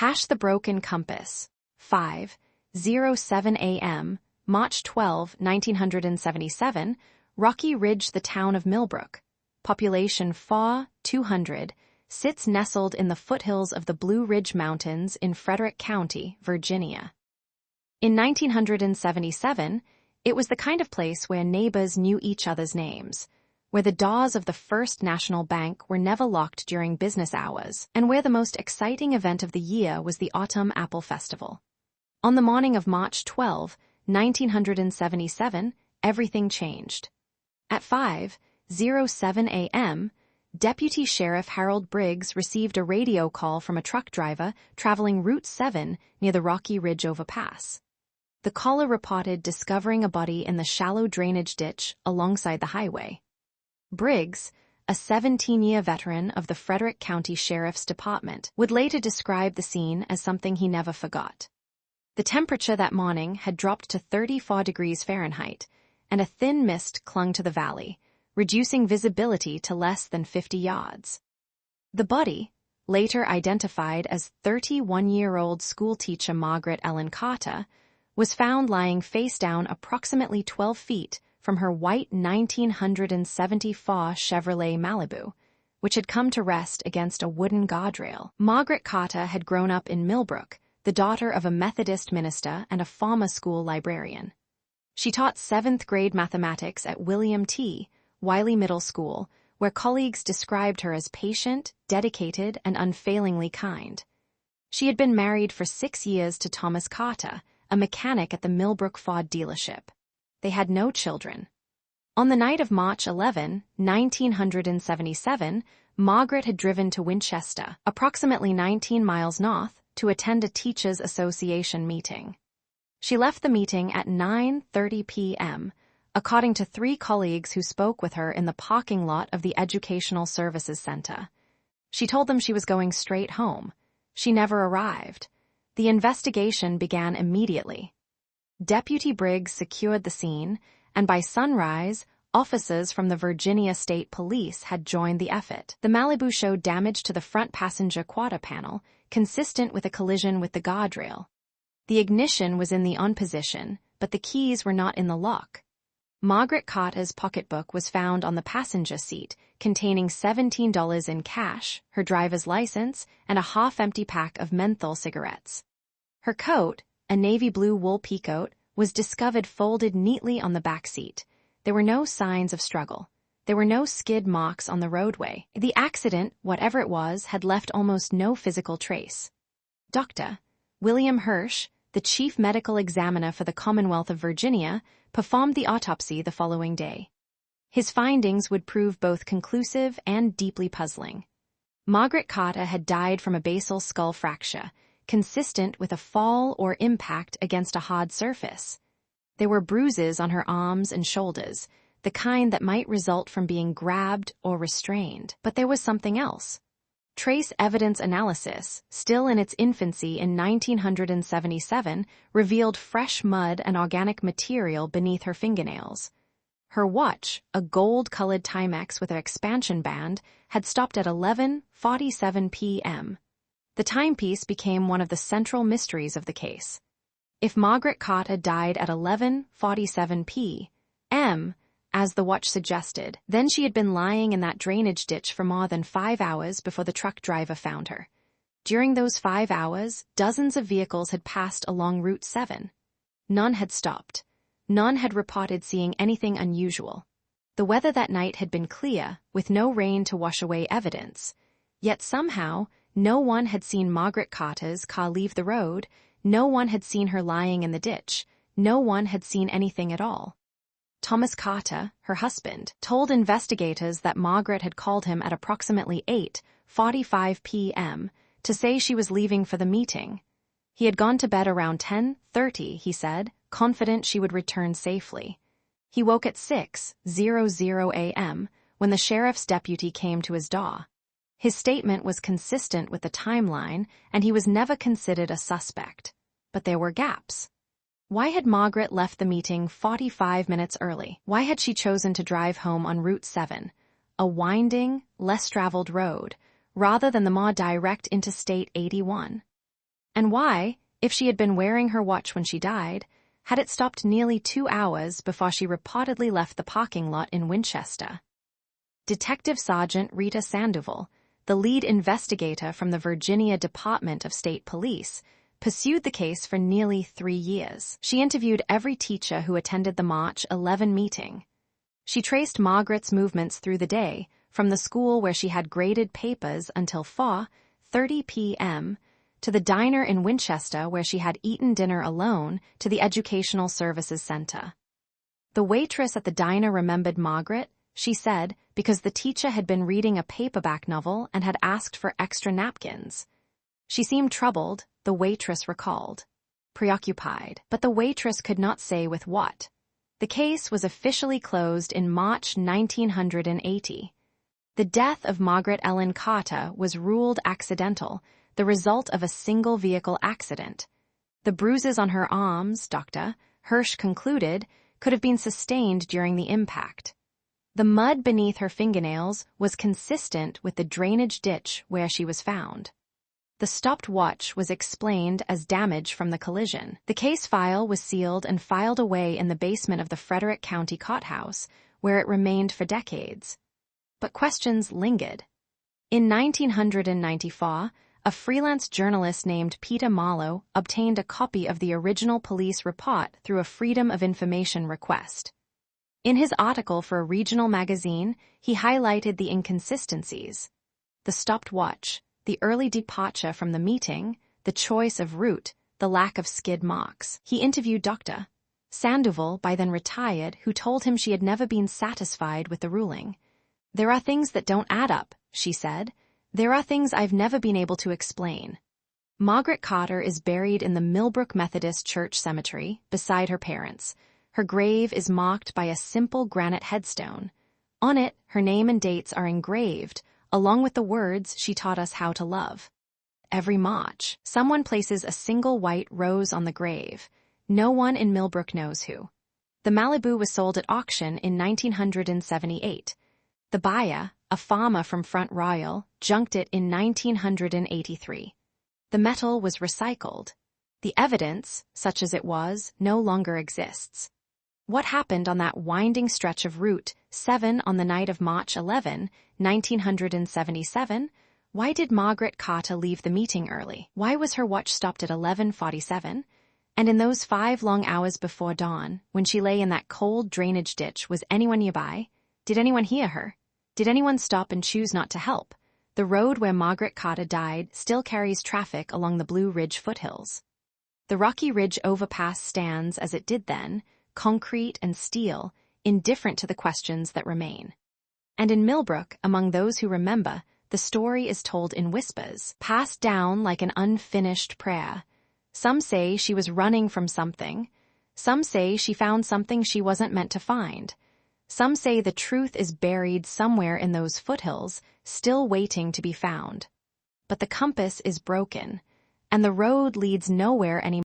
Hash the broken compass. 5:07 a.m., March 12, 1977, Rocky Ridge, the town of Millbrook, population 200, sits nestled in the foothills of the Blue Ridge Mountains in Frederick County, Virginia. In 1977, it was the kind of place where neighbors knew each other's names, where the doors of the First National Bank were never locked during business hours, and where the most exciting event of the year was the Autumn Apple Festival. On the morning of March 12, 1977, everything changed. At 5:07 a.m., Deputy Sheriff Harold Briggs received a radio call from a truck driver traveling Route 7 near the Rocky Ridge overpass. The caller reported discovering a body in the shallow drainage ditch alongside the highway. Briggs, a 17-year veteran of the Frederick County Sheriff's Department, would later describe the scene as something he never forgot. The temperature that morning had dropped to 34 degrees Fahrenheit, and a thin mist clung to the valley, reducing visibility to less than 50 yards. The body, later identified as 31-year-old schoolteacher Margaret Ellen Carter, was found lying face down approximately 12 feet from her white 1974 Chevrolet Malibu, which had come to rest against a wooden guardrail. Margaret Carter had grown up in Millbrook, the daughter of a Methodist minister and a former school librarian. She taught 7th grade mathematics at William T. Wiley Middle School, where colleagues described her as patient, dedicated, and unfailingly kind. She had been married for 6 years to Thomas Carter, a mechanic at the Millbrook Ford dealership. They had no children. On the night of March 11, 1977, Margaret had driven to Winchester, approximately 19 miles north, to attend a Teachers Association meeting. She left the meeting at 9:30 p.m., according to 3 colleagues who spoke with her in the parking lot of the Educational Services Center. She told them she was going straight home. She never arrived. The investigation began immediately. Deputy Briggs secured the scene, and by sunrise, officers from the Virginia State Police had joined the effort. The Malibu showed damage to the front passenger quarter panel, consistent with a collision with the guardrail. The ignition was in the on position, but the keys were not in the lock. Margaret Carter's pocketbook was found on the passenger seat, containing $17 in cash, her driver's license, and a half-empty pack of menthol cigarettes. Her coat, a navy blue wool peacoat, was discovered folded neatly on the back seat. There were no signs of struggle. There were no skid marks on the roadway. The accident, whatever it was, had left almost no physical trace. Dr. William Hirsch, the chief medical examiner for the Commonwealth of Virginia, performed the autopsy the following day. His findings would prove both conclusive and deeply puzzling. Margaret Carter had died from a basal skull fracture, consistent with a fall or impact against a hard surface. There were bruises on her arms and shoulders, the kind that might result from being grabbed or restrained. But there was something else. Trace evidence analysis, still in its infancy in 1977, revealed fresh mud and organic material beneath her fingernails. Her watch, a gold-colored Timex with an expansion band, had stopped at 11:47 p.m. The timepiece became one of the central mysteries of the case. If Margaret Carter died at 11:47 p.m., as the watch suggested, then she had been lying in that drainage ditch for more than 5 hours before the truck driver found her. During those 5 hours, dozens of vehicles had passed along Route 7. None had stopped. None had reported seeing anything unusual. The weather that night had been clear, with no rain to wash away evidence. Yet somehow, no one had seen Margaret Carter's car leave the road, no one had seen her lying in the ditch, no one had seen anything at all. Thomas Carter, her husband, told investigators that Margaret had called him at approximately 8:45 p.m. to say she was leaving for the meeting. He had gone to bed around 10:30, he said, confident she would return safely. He woke at 6:00 a.m. when the sheriff's deputy came to his door. His statement was consistent with the timeline, and he was never considered a suspect. But there were gaps. Why had Margaret left the meeting 45 minutes early? Why had she chosen to drive home on Route 7, a winding, less traveled road, rather than the more direct Interstate 81? And why, if she had been wearing her watch when she died, had it stopped nearly 2 hours before she reportedly left the parking lot in Winchester? Detective Sergeant Rita Sandoval, the lead investigator from the Virginia Department of State Police, pursued the case for nearly 3 years. She interviewed every teacher who attended the March 11 meeting. She traced Margaret's movements through the day, from the school where she had graded papers until 4:30 p.m., to the diner in Winchester where she had eaten dinner alone, to the Educational Services Center. The waitress at the diner remembered Margaret, she said, because the teacher had been reading a paperback novel and had asked for extra napkins. She seemed troubled, the waitress recalled. Preoccupied, but the waitress could not say with what. The case was officially closed in March 1980. The death of Margaret Ellen Carter was ruled accidental, the result of a single-vehicle accident. The bruises on her arms, Dr. Hirsch concluded, could have been sustained during the impact. The mud beneath her fingernails was consistent with the drainage ditch where she was found. The stopped watch was explained as damage from the collision. The case file was sealed and filed away in the basement of the Frederick County Courthouse, where it remained for decades. But questions lingered. In 1994, a freelance journalist named Peter Marlowe obtained a copy of the original police report through a Freedom of Information request. In his article for a regional magazine, he highlighted the inconsistencies. The stopped watch, the early departure from the meeting, the choice of route, the lack of skid marks. He interviewed Dr. Sandoval, by then retired, who told him she had never been satisfied with the ruling. "There are things that don't add up," she said. "There are things I've never been able to explain." Margaret Carter is buried in the Millbrook Methodist Church Cemetery, beside her parents. Her grave is marked by a simple granite headstone. On it, her name and dates are engraved, along with the words she taught us how to love. Every March, someone places a single white rose on the grave. No one in Millbrook knows who. The Malibu was sold at auction in 1978. The buyer, a farmer from Front Royal, junked it in 1983. The metal was recycled. The evidence, such as it was, no longer exists. What happened on that winding stretch of Route 7 on the night of March 11, 1977? Why did Margaret Carter leave the meeting early? Why was her watch stopped at 11:47? And in those 5 long hours before dawn, when she lay in that cold drainage ditch, was anyone nearby? Did anyone hear her? Did anyone stop and choose not to help? The road where Margaret Carter died still carries traffic along the Blue Ridge foothills. The Rocky Ridge overpass stands as it did then, concrete and steel, indifferent to the questions that remain. And in Millbrook, among those who remember, the story is told in whispers, passed down like an unfinished prayer. Some say she was running from something. Some say she found something she wasn't meant to find. Some say the truth is buried somewhere in those foothills, still waiting to be found. But the compass is broken, and the road leads nowhere anymore.